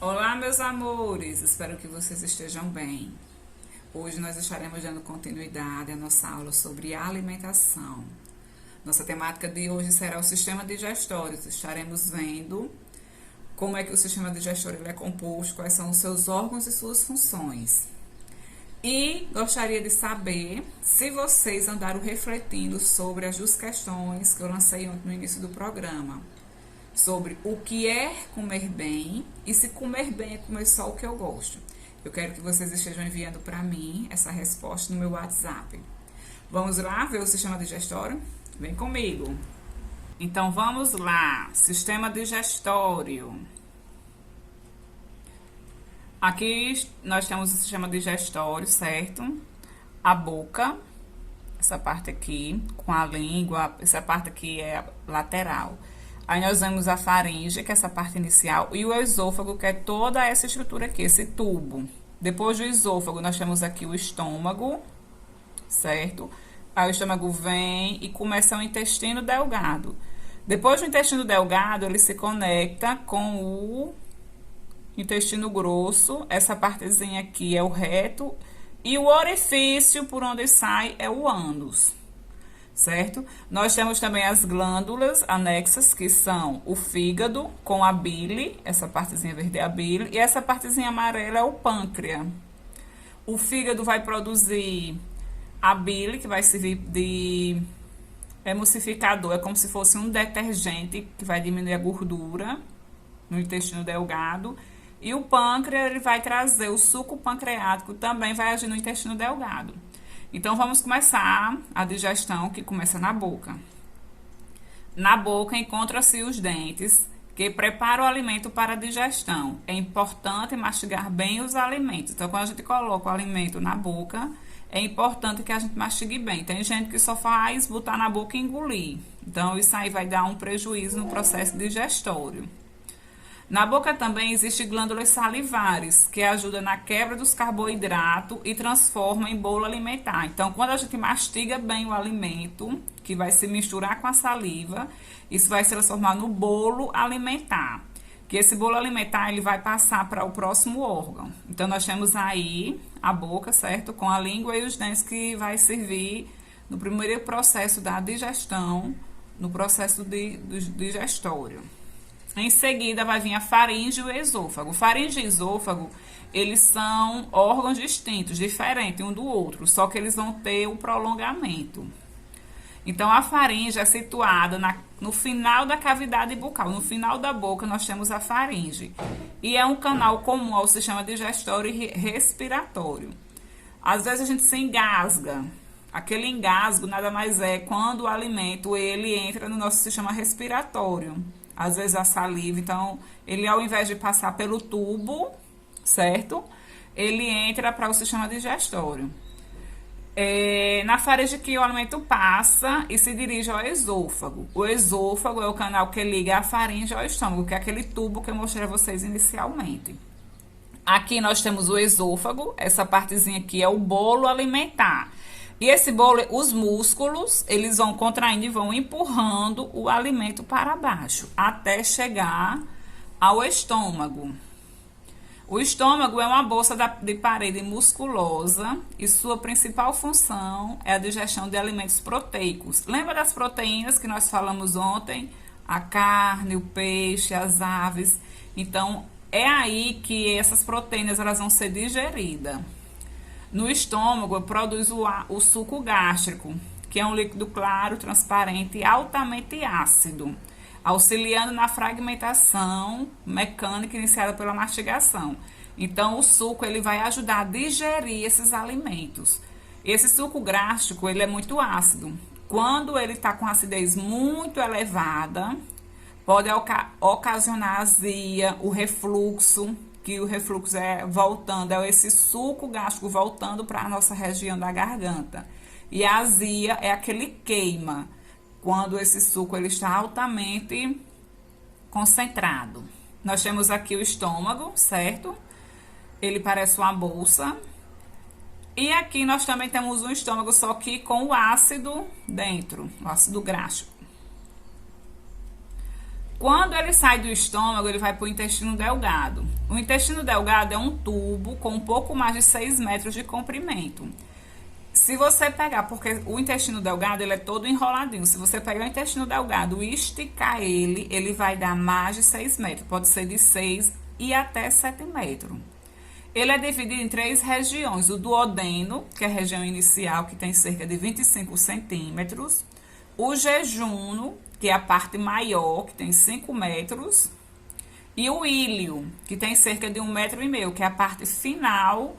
Olá, meus amores! Espero que vocês estejam bem. Hoje nós estaremos dando continuidade à nossa aula sobre alimentação. Nossa temática de hoje será o sistema digestório. Estaremos vendo como é que o sistema digestório é composto, quais são os seus órgãos e suas funções. E gostaria de saber se vocês andaram refletindo sobre as duas questões que eu lancei ontem no início do programa. Sobre o que é comer bem e se comer bem é comer só o que eu gosto. Eu quero que vocês estejam enviando para mim essa resposta no meu WhatsApp. Vamos lá ver o sistema digestório? Vem comigo. Então vamos lá, sistema digestório. Aqui nós temos o sistema digestório, certo? A boca, essa parte aqui, com a língua, essa parte aqui é a lateral. Aí nós vemos a faringe, que é essa parte inicial, e o esôfago, que é toda essa estrutura aqui, esse tubo. Depois do esôfago, nós temos aqui o estômago, certo? Aí o estômago vem e começa o intestino delgado. Depois do intestino delgado, ele se conecta com o intestino grosso. Essa partezinha aqui é o reto. E o orifício por onde sai é o ânus. Certo? Nós temos também as glândulas anexas, que são o fígado com a bile, essa partezinha verde é a bile, e essa partezinha amarela é o pâncreas. O fígado vai produzir a bile, que vai servir de emulsificador, é como se fosse um detergente que vai diminuir a gordura no intestino delgado. E o pâncreas, ele vai trazer o suco pancreático, também vai agir no intestino delgado. Então, vamos começar a digestão, que começa na boca. Na boca encontram-se os dentes, que preparam o alimento para a digestão. É importante mastigar bem os alimentos. Então, quando a gente coloca o alimento na boca, é importante que a gente mastigue bem. Tem gente que só faz botar na boca e engolir. Então, isso aí vai dar um prejuízo no processo digestório. Na boca também existem glândulas salivares, que ajudam na quebra dos carboidratos e transformam em bolo alimentar. Então, quando a gente mastiga bem o alimento, que vai se misturar com a saliva, isso vai se transformar no bolo alimentar. Que esse bolo alimentar, ele vai passar para o próximo órgão. Então, nós temos aí a boca, certo? Com a língua e os dentes, que vai servir no primeiro processo da digestão, no processo do digestório. Em seguida, vai vir a faringe e o esôfago. Faringe e esôfago, eles são órgãos distintos, diferentes um do outro, só que eles vão ter o prolongamento. Então, a faringe é situada no final da cavidade bucal. No final da boca, nós temos a faringe. E é um canal comum ao sistema digestório e respiratório. Às vezes, a gente se engasga. Aquele engasgo nada mais é quando o alimento ele entra no nosso sistema respiratório. Às vezes a saliva, então, ele ao invés de passar pelo tubo, certo? Ele entra para o sistema digestório. Na faringe que o alimento passa e se dirige ao esôfago. O esôfago é o canal que liga a faringe ao estômago, que é aquele tubo que eu mostrei a vocês inicialmente. Aqui nós temos o esôfago, essa partezinha aqui é o bolo alimentar. E esse bolo, os músculos, eles vão contraindo e vão empurrando o alimento para baixo, até chegar ao estômago. O estômago é uma bolsa de parede musculosa e sua principal função é a digestão de alimentos proteicos. Lembra das proteínas que nós falamos ontem? A carne, o peixe, as aves. Então, é aí que essas proteínas elas vão ser digeridas. No estômago, produz o suco gástrico, que é um líquido claro, transparente e altamente ácido, auxiliando na fragmentação mecânica iniciada pela mastigação. Então, o suco ele vai ajudar a digerir esses alimentos. Esse suco gástrico ele é muito ácido. Quando ele está com acidez muito elevada, pode ocasionar azia, o refluxo, que o refluxo é voltando, é esse suco gástrico voltando para a nossa região da garganta. E a azia é aquele queima, quando esse suco ele está altamente concentrado. Nós temos aqui o estômago, certo? Ele parece uma bolsa. E aqui nós também temos um estômago, só que com o ácido dentro, o ácido gástrico. Quando ele sai do estômago, ele vai para o intestino delgado. O intestino delgado é um tubo com um pouco mais de 6 metros de comprimento. Se você pegar, porque o intestino delgado ele é todo enroladinho, se você pegar o intestino delgado e esticar ele, ele vai dar mais de 6 metros, pode ser de 6 e até 7 metros. Ele é dividido em 3 regiões, o duodeno, que é a região inicial, que tem cerca de 25 centímetros, o jejuno, que é a parte maior, que tem 5 metros, e o íleo, que tem cerca de 1,5 metro, que é a parte final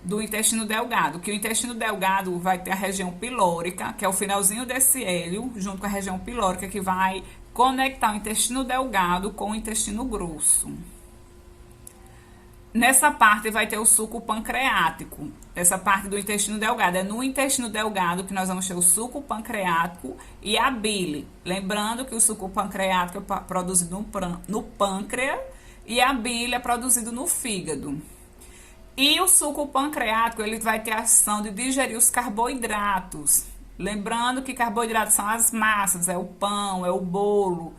do intestino delgado, que o intestino delgado vai ter a região pilórica, que é o finalzinho desse hélio, junto com a região pilórica, que vai conectar o intestino delgado com o intestino grosso. Nessa parte vai ter o suco pancreático, essa parte do intestino delgado. É no intestino delgado que nós vamos ter o suco pancreático e a bile. Lembrando que o suco pancreático é produzido no pâncreas e a bile é produzido no fígado. E o suco pancreático, ele vai ter a ação de digerir os carboidratos. Lembrando que carboidratos são as massas, é o pão, é o bolo,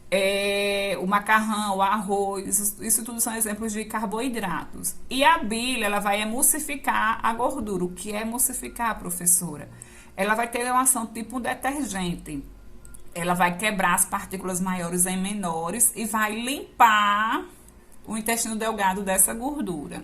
é o macarrão, o arroz, isso tudo são exemplos de carboidratos. E a bile, ela vai emulsificar a gordura. O que é emulsificar, professora? Ela vai ter uma ação tipo um detergente. Ela vai quebrar as partículas maiores em menores e vai limpar o intestino delgado dessa gordura.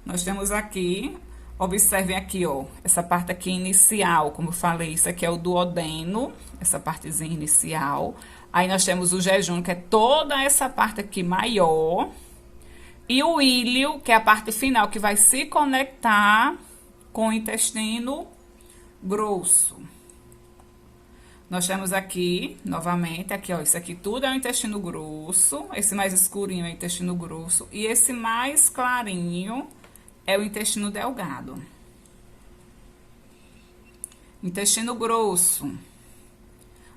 Nós temos aqui, observem aqui, ó, essa parte aqui inicial, como eu falei, isso aqui é o duodeno, essa partezinha inicial. Aí nós temos o jejum, que é toda essa parte aqui maior. E o íleo, que é a parte final, que vai se conectar com o intestino grosso. Nós temos aqui, novamente, aqui, ó, isso aqui tudo é o intestino grosso. Esse mais escurinho é o intestino grosso. E esse mais clarinho é o intestino delgado. Intestino grosso,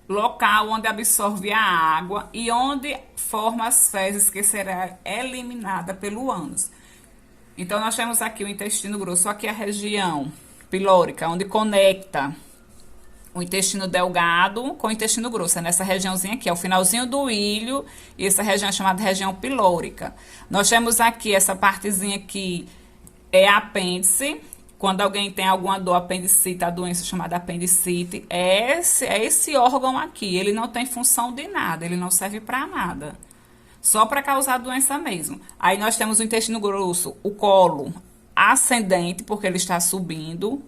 local onde absorve a água e onde forma as fezes que será eliminada pelo ânus. Então, nós temos aqui o intestino grosso, aqui a região pilórica, onde conecta o intestino delgado com o intestino grosso. É nessa regiãozinha aqui, é o finalzinho do íleo, e essa região é chamada região pilórica. Nós temos aqui essa partezinha aqui, é apêndice. Quando alguém tem alguma dor, apendicite, a doença chamada apendicite, é esse órgão aqui. Ele não tem função de nada, ele não serve para nada. Só para causar doença mesmo. Aí nós temos o intestino grosso, o colo ascendente, porque ele está subindo,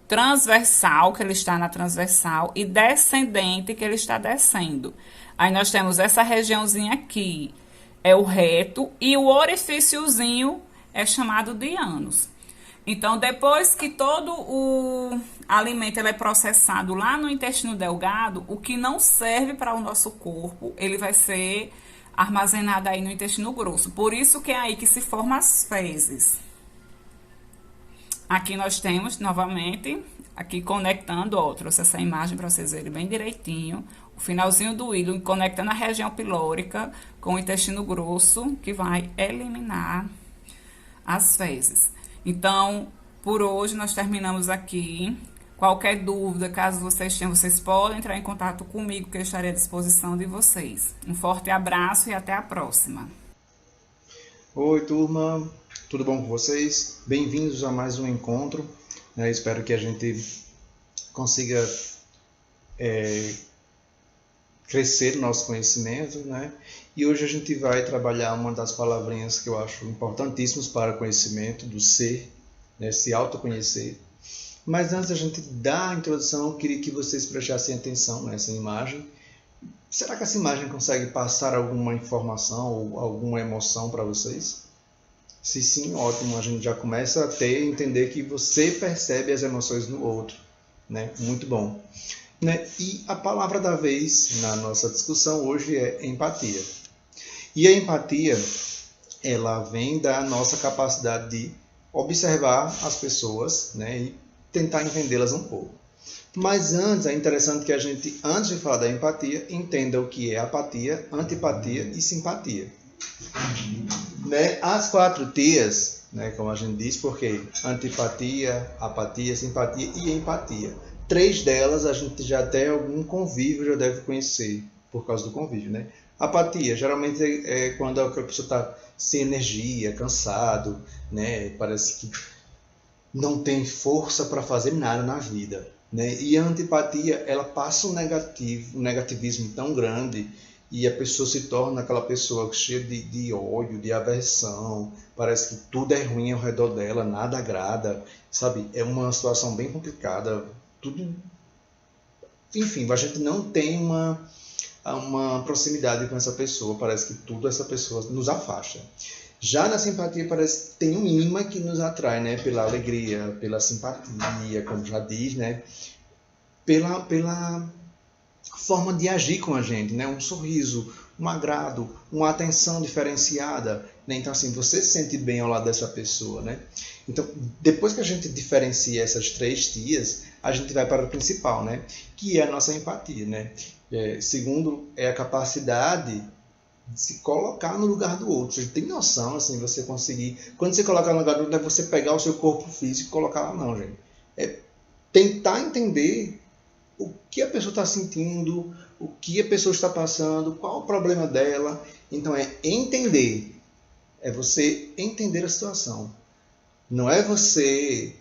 transversal, que ele está na transversal, e descendente, que ele está descendo. Aí nós temos essa regiãozinha aqui, é o reto, e o orifíciozinho é chamado de ânus. Então, depois que todo o alimento ele é processado lá no intestino delgado, o que não serve para o nosso corpo, ele vai ser armazenado aí no intestino grosso. Por isso que é aí que se formam as fezes. Aqui nós temos, novamente, aqui conectando, ó, trouxe essa imagem para vocês verem bem direitinho, o finalzinho do íleo conectando a região pilórica com o intestino grosso, que vai eliminar as fezes. Então, por hoje nós terminamos aqui. Qualquer dúvida, caso vocês tenham, vocês podem entrar em contato comigo, que eu estarei à disposição de vocês. Um forte abraço e até a próxima. Oi, turma, tudo bom com vocês? Bem-vindos a mais um encontro. Espero que a gente consiga crescer no nosso conhecimento, né? E hoje a gente vai trabalhar uma das palavrinhas que eu acho importantíssimas para o conhecimento, do ser, né? Se autoconhecer. Mas antes da gente dar a introdução, eu queria que vocês prestassem atenção nessa imagem. Será que essa imagem consegue passar alguma informação ou alguma emoção para vocês? Se sim, ótimo, a gente já começa a entender que você percebe as emoções do outro, né? Muito bom. Né? E a palavra da vez na nossa discussão hoje é empatia. E a empatia, ela vem da nossa capacidade de observar as pessoas, né? E tentar entendê-las um pouco. Mas antes, é interessante que a gente, antes de falar da empatia, entenda o que é apatia, antipatia e simpatia. Né? As 4 T's, né, como a gente diz, porque antipatia, apatia, simpatia e empatia. 3 delas a gente já tem algum convívio, já deve conhecer. por causa do convívio, né? Apatia, geralmente é quando a pessoa está sem energia, cansado, né? Parece que não tem força para fazer nada na vida, né? E a antipatia, ela passa um negativismo tão grande e a pessoa se torna aquela pessoa cheia de ódio, de aversão, parece que tudo é ruim ao redor dela, nada agrada, sabe? É uma situação bem complicada, tudo... Enfim, a gente não tem uma proximidade com essa pessoa, parece que tudo essa pessoa nos afasta. Já na simpatia parece que tem um imã que nos atrai, né? Pela alegria, pela simpatia, como já diz, né? Pela forma de agir com a gente, né? Um sorriso, um agrado, uma atenção diferenciada, né? Então assim, você se sente bem ao lado dessa pessoa, né? Então, depois que a gente diferencia essas 3 tias, a gente vai para o principal, né? Que é a nossa empatia, né? Segundo, é a capacidade de se colocar no lugar do outro. Você tem noção, assim, você conseguir... Quando você colocar no lugar do outro, não é você pegar o seu corpo físico e colocar lá, não, gente. É tentar entender o que a pessoa está sentindo, o que a pessoa está passando, qual o problema dela. Então, é entender. É você entender a situação. Não é você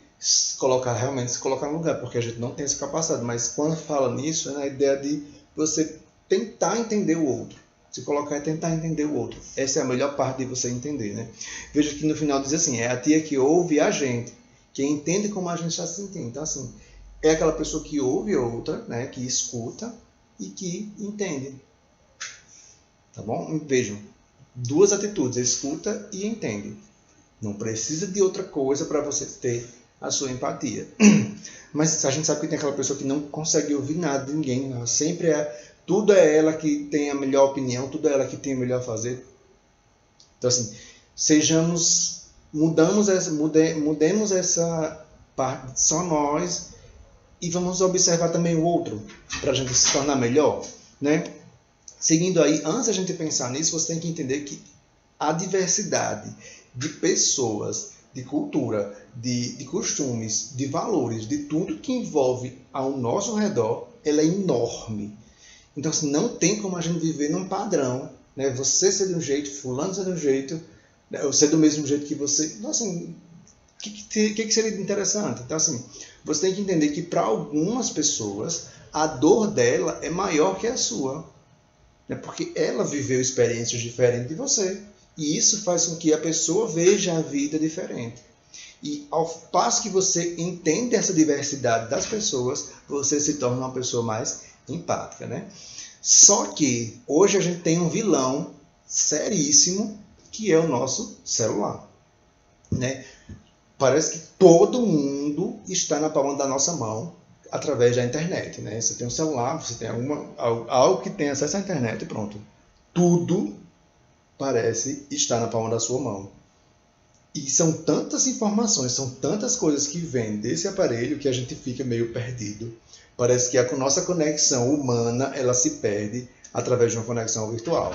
realmente se colocar no lugar, porque a gente não tem essa capacidade. Mas quando fala nisso, é na ideia de você tentar entender o outro. Se colocar é tentar entender o outro. Essa é a melhor parte de você entender, né? Veja que no final diz assim, é a tia que ouve a gente, que entende como a gente está se sentindo. Então, assim, é aquela pessoa que ouve a outra, né? Que escuta e que entende. Tá bom? Vejam, 2 atitudes, escuta e entende. Não precisa de outra coisa para você ter a sua empatia. Mas a gente sabe que tem aquela pessoa que não consegue ouvir nada de ninguém. Tudo é ela que tem a melhor opinião, tudo é ela que tem o melhor a fazer. Então, assim, mudemos essa parte, só nós, e vamos observar também o outro, para a gente se tornar melhor, né? Seguindo aí, antes da gente pensar nisso, você tem que entender que a diversidade de pessoas, de cultura, de costumes, de valores, de tudo que envolve ao nosso redor, ela é enorme. Então, assim, não tem como a gente viver num padrão, né? Você ser de um jeito, fulano ser de um jeito, né? Eu ser do mesmo jeito que você. Então, assim, o que seria interessante? Então, assim, você tem que entender que para algumas pessoas, a dor dela é maior que a sua, né? Porque ela viveu experiências diferentes de você. E isso faz com que a pessoa veja a vida diferente. E ao passo que você entende essa diversidade das pessoas, você se torna uma pessoa mais empática, né? Só que hoje a gente tem um vilão seríssimo, que é o nosso celular, né? Parece que todo mundo está na palma da nossa mão através da internet, né? Você tem um celular, você tem algo que tem acesso à internet e pronto. Tudo parece estar na palma da sua mão. E são tantas informações, são tantas coisas que vêm desse aparelho que a gente fica meio perdido. Parece que a nossa conexão humana, ela se perde através de uma conexão virtual.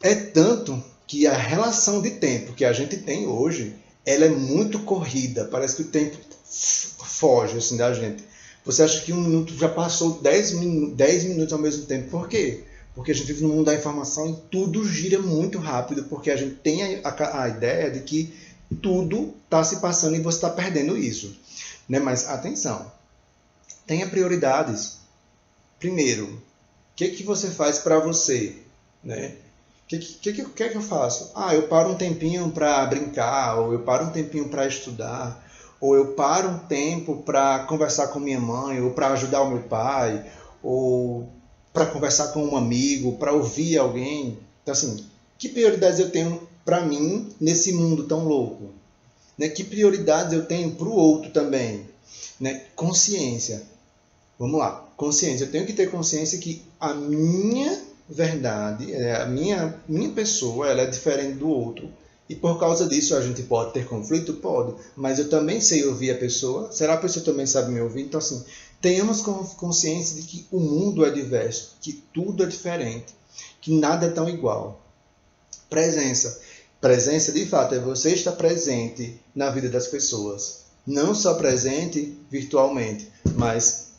É tanto que a relação de tempo que a gente tem hoje, ela é muito corrida. Parece que o tempo foge assim, da gente. Você acha que 1 minuto já passou 10 minutos ao mesmo tempo. Por quê? Porque a gente vive no mundo da informação e tudo gira muito rápido, porque a gente tem a ideia de que tudo está se passando e você está perdendo isso, né? Mas atenção, tenha prioridades. Primeiro, o que você faz para você, né? O que eu faço? Eu paro um tempinho para brincar, ou eu paro um tempinho para estudar, ou eu paro um tempo para conversar com minha mãe, ou para ajudar o meu pai, ou para conversar com um amigo, para ouvir alguém. Então, assim, que prioridades eu tenho para mim nesse mundo tão louco? Né? Que prioridades eu tenho para o outro também? Né? Consciência. Vamos lá. Consciência. Eu tenho que ter consciência que a minha verdade, a minha pessoa, ela é diferente do outro. E por causa disso a gente pode ter conflito? Pode. Mas eu também sei ouvir a pessoa. Será que a pessoa também sabe me ouvir? Então, assim, tenhamos consciência de que o mundo é diverso, que tudo é diferente, que nada é tão igual. Presença. Presença, de fato, é você estar presente na vida das pessoas. Não só presente virtualmente, mas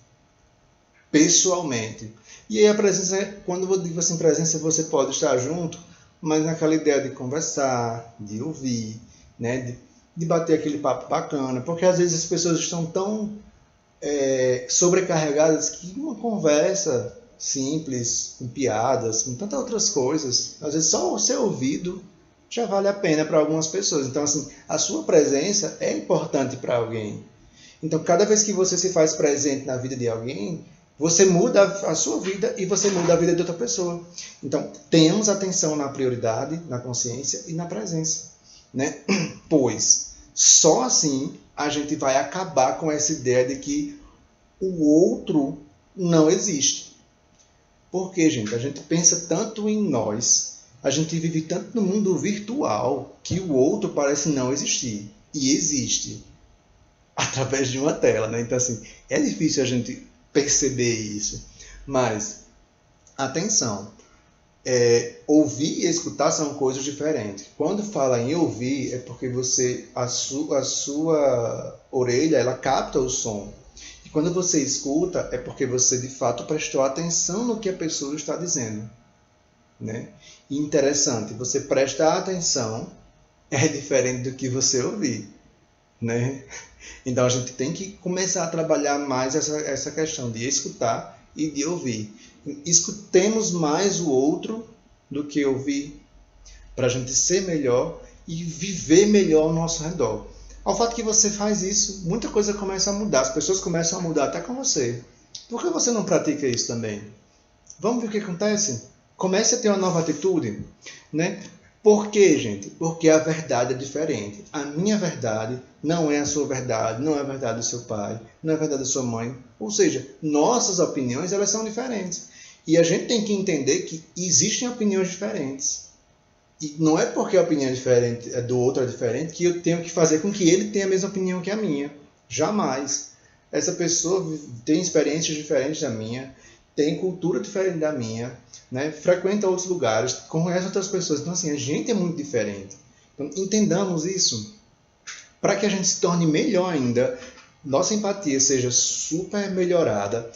pessoalmente. E aí a presença, quando eu digo assim, presença, você pode estar junto, mas naquela ideia de conversar, de ouvir, né, de bater aquele papo bacana, porque às vezes as pessoas estão tão sobrecarregadas que uma conversa simples, com piadas, com tantas outras coisas, às vezes só o ser ouvido já vale a pena para algumas pessoas. Então, assim, a sua presença é importante para alguém. Então, cada vez que você se faz presente na vida de alguém, você muda a sua vida e você muda a vida de outra pessoa. Então, tenhamos atenção na prioridade, na consciência e na presença, né? Pois só assim a gente vai acabar com essa ideia de que o outro não existe. Porque, gente, a gente pensa tanto em nós, a gente vive tanto no mundo virtual, que o outro parece não existir. E existe. Através de uma tela, né? Então, assim, é difícil a gente perceber isso. Mas, atenção, ouvir e escutar são coisas diferentes. Quando fala em ouvir, é porque a sua orelha, ela capta o som. E quando você escuta, é porque você, de fato, prestou atenção no que a pessoa está dizendo, né? E interessante, você prestar atenção é diferente do que você ouvir, né? Então a gente tem que começar a trabalhar mais essa questão de escutar e de ouvir. Escutemos mais o outro do que ouvir, para a gente ser melhor e viver melhor ao nosso redor. Ao fato que você faz isso, muita coisa começa a mudar. As pessoas começam a mudar até com você. Por que você não pratica isso também? Vamos ver o que acontece? Comece a ter uma nova atitude, né? Por quê, gente? Porque a verdade é diferente. A minha verdade não é a sua verdade, não é a verdade do seu pai, não é a verdade da sua mãe. Ou seja, nossas opiniões, elas são diferentes. E a gente tem que entender que existem opiniões diferentes. E não é porque a opinião do outro é diferente que eu tenho que fazer com que ele tenha a mesma opinião que a minha. Jamais. Essa pessoa tem experiências diferentes da minha, tem cultura diferente da minha, né? Frequenta outros lugares, conhece outras pessoas. Então, assim, a gente é muito diferente. Então, entendamos isso para que a gente se torne melhor ainda, nossa empatia seja super melhorada.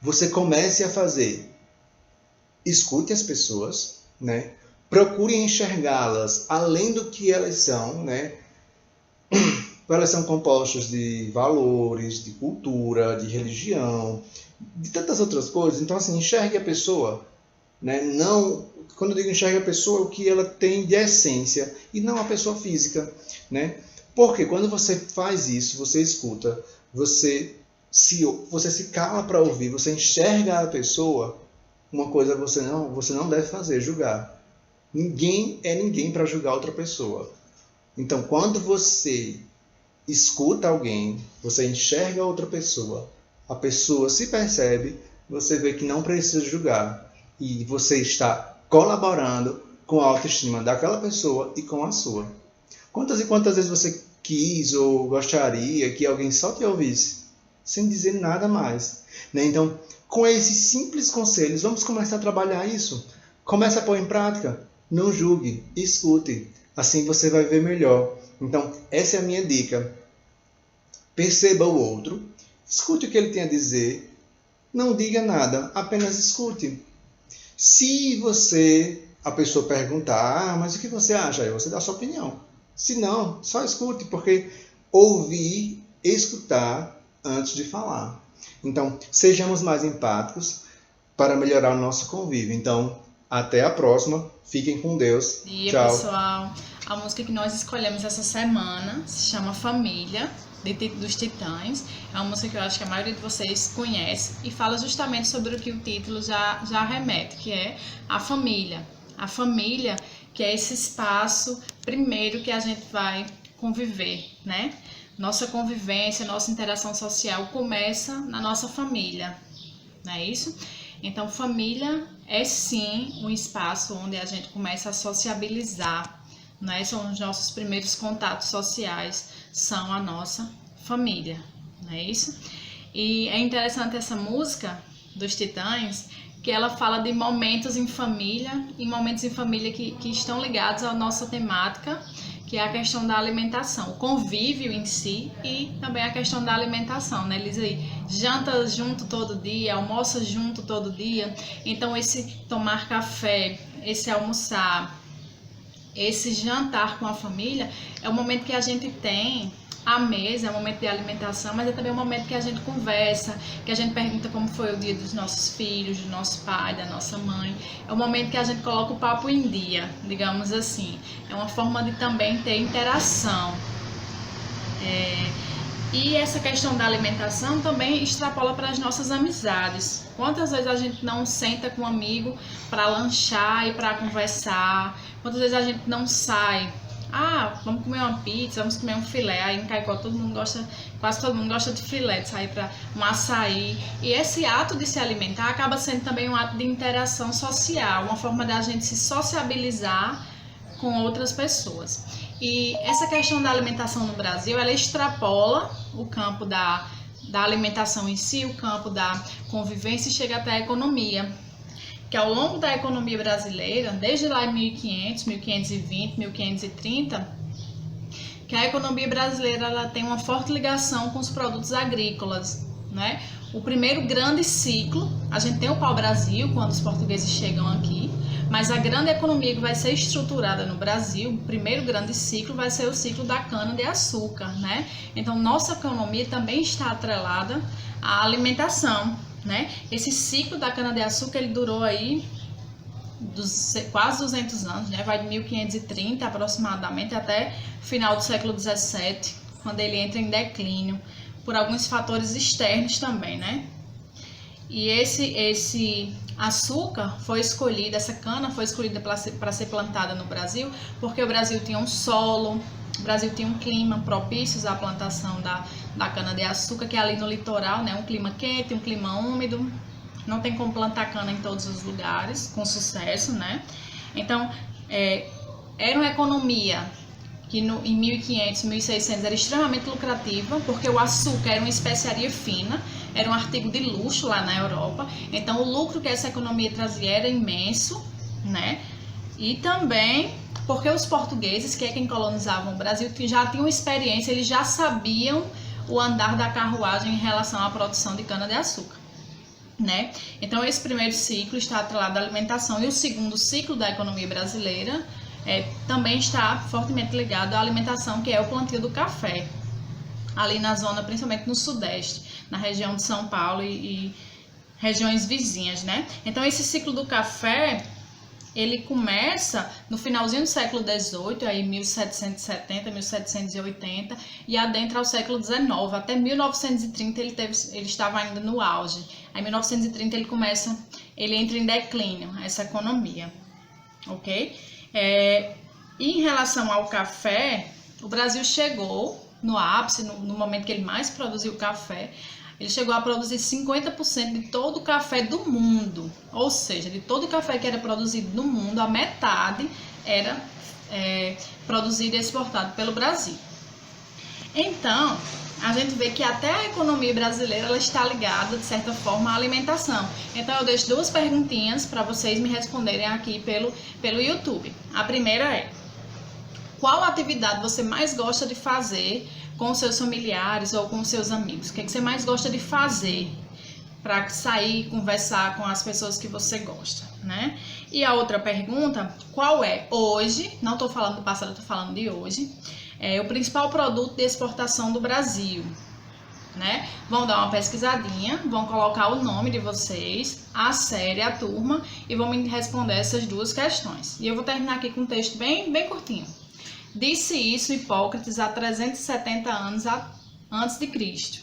Você comece a fazer, escute as pessoas, né? Procure enxergá-las além do que elas são, né? Elas são compostas de valores, de cultura, de religião, de tantas outras coisas. Então, assim, enxergue a pessoa, né? Não, quando eu digo enxergue a pessoa, o que ela tem de essência e não a pessoa física, né? Porque quando você faz isso, você escuta, você se cala para ouvir, você enxerga a pessoa, uma coisa você não deve fazer, julgar. Ninguém é ninguém para julgar outra pessoa. Então, quando você escuta alguém, você enxerga outra pessoa, a pessoa se percebe, você vê que não precisa julgar. E você está colaborando com a autoestima daquela pessoa e com a sua. Quantas e quantas vezes você quis ou gostaria que alguém só te ouvisse, sem dizer nada mais, né? Então, com esses simples conselhos, vamos começar a trabalhar isso. Comece a pôr em prática. Não julgue, escute. Assim você vai ver melhor. Então, essa é a minha dica. Perceba o outro, escute o que ele tem a dizer, não diga nada, apenas escute. Se a pessoa perguntar, mas o que você acha? Aí você dá a sua opinião. Se não, só escute, porque ouvir, escutar antes de falar. Então, sejamos mais empáticos para melhorar o nosso convívio. Então, até a próxima. Fiquem com Deus. E tchau. Pessoal, a música que nós escolhemos essa semana se chama Família, dos Titãs. É uma música que eu acho que a maioria de vocês conhece e fala justamente sobre o que o título já remete, que é a família. A família, que é esse espaço primeiro que a gente vai conviver, né? Nossa convivência, nossa interação social começa na nossa família, não é isso? Então, família é sim um espaço onde a gente começa a sociabilizar, né? São os nossos primeiros contatos sociais, são a nossa família, não é isso? E é interessante essa música dos Titãs, que ela fala de momentos em família que estão ligados à nossa temática, que é a questão da alimentação, o convívio em si e também a questão da alimentação, né, Elisa? Janta junto todo dia, almoça junto todo dia, então esse tomar café, esse almoçar, esse jantar com a família é o momento que a gente tem à mesa, é um momento de alimentação, mas é também um momento que a gente conversa, que a gente pergunta como foi o dia dos nossos filhos, do nosso pai, da nossa mãe. É um momento que a gente coloca o papo em dia, digamos assim. É uma forma de também ter interação. E essa questão da alimentação também extrapola para as nossas amizades. Quantas vezes a gente não senta com um amigo para lanchar e para conversar? Quantas vezes a gente não sai? Vamos comer uma pizza, vamos comer um filé. Aí em Caicó quase todo mundo gosta de filé, de sair para um açaí. E esse ato de se alimentar acaba sendo também um ato de interação social, uma forma da gente se sociabilizar com outras pessoas. E essa questão da alimentação no Brasil, ela extrapola o campo da alimentação em si, o campo da convivência e chega até a economia. Que ao longo da economia brasileira, desde lá em 1500, 1520, 1530, que a economia brasileira ela tem uma forte ligação com os produtos agrícolas, né? O primeiro grande ciclo, a gente tem o pau-brasil, quando os portugueses chegam aqui, mas a grande economia que vai ser estruturada no Brasil, o primeiro grande ciclo vai ser o ciclo da cana-de-açúcar, né? Então, nossa economia também está atrelada à alimentação, né? Esse ciclo da cana-de-açúcar ele durou aí quase 200 anos, né? Vai de 1530 aproximadamente até final do século 17, quando ele entra em declínio, por alguns fatores externos também, né? E esse açúcar foi escolhido, essa cana foi escolhida para ser plantada no Brasil, porque o Brasil tinha um solo, o Brasil tinha um clima propício à plantação da cana-de-açúcar, que é ali no litoral, né? Um clima quente, um clima úmido, não tem como plantar cana em todos os lugares, com sucesso, né? Então, era uma economia que em 1500, 1600 era extremamente lucrativa, porque o açúcar era uma especiaria fina, era um artigo de luxo lá na Europa, então o lucro que essa economia trazia era imenso, né? E também porque os portugueses, que é quem colonizavam o Brasil, já tinham experiência, eles já sabiam o andar da carruagem em relação à produção de cana-de-açúcar, né? Então esse primeiro ciclo está atrelado à alimentação e o segundo ciclo da economia brasileira também está fortemente ligado à alimentação, que é o plantio do café, ali na zona, principalmente no sudeste, na região de São Paulo e regiões vizinhas, né? Então esse ciclo do café, ele começa no finalzinho do século XVIII, aí 1770, 1780, e adentra ao século XIX. Até 1930 ele estava ainda no auge. Aí em 1930 ele entra em declínio, essa economia, ok? E em relação ao café, o Brasil chegou no ápice, no momento que ele mais produziu café, ele chegou a produzir 50% de todo o café do mundo, ou seja, de todo o café que era produzido no mundo, a metade era produzido e exportado pelo Brasil. Então, a gente vê que até a economia brasileira ela está ligada, de certa forma, à alimentação. Então, eu deixo duas perguntinhas para vocês me responderem aqui pelo YouTube. A primeira é: qual atividade você mais gosta de fazer com seus familiares ou com seus amigos? O que você mais gosta de fazer para sair, conversar com as pessoas que você gosta, né? E a outra pergunta: qual é hoje, não estou falando do passado, estou falando de hoje, o principal produto de exportação do Brasil, né? Vão dar uma pesquisadinha, vão colocar o nome de vocês, a série, a turma, e vão me responder essas duas questões. E eu vou terminar aqui com um texto bem curtinho. Disse isso Hipócrates há 370 anos antes de Cristo.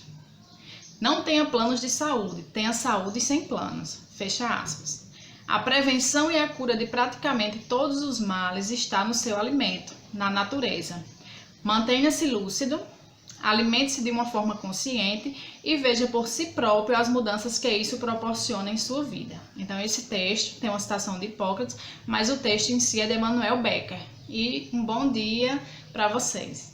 Não tenha planos de saúde, tenha saúde sem planos. Fecha aspas. A prevenção e a cura de praticamente todos os males está no seu alimento, na natureza. Mantenha-se lúcido, alimente-se de uma forma consciente e veja por si próprio as mudanças que isso proporciona em sua vida. Então esse texto tem uma citação de Hipócrates, mas o texto em si é de Emmanuel Becker. E um bom dia para vocês.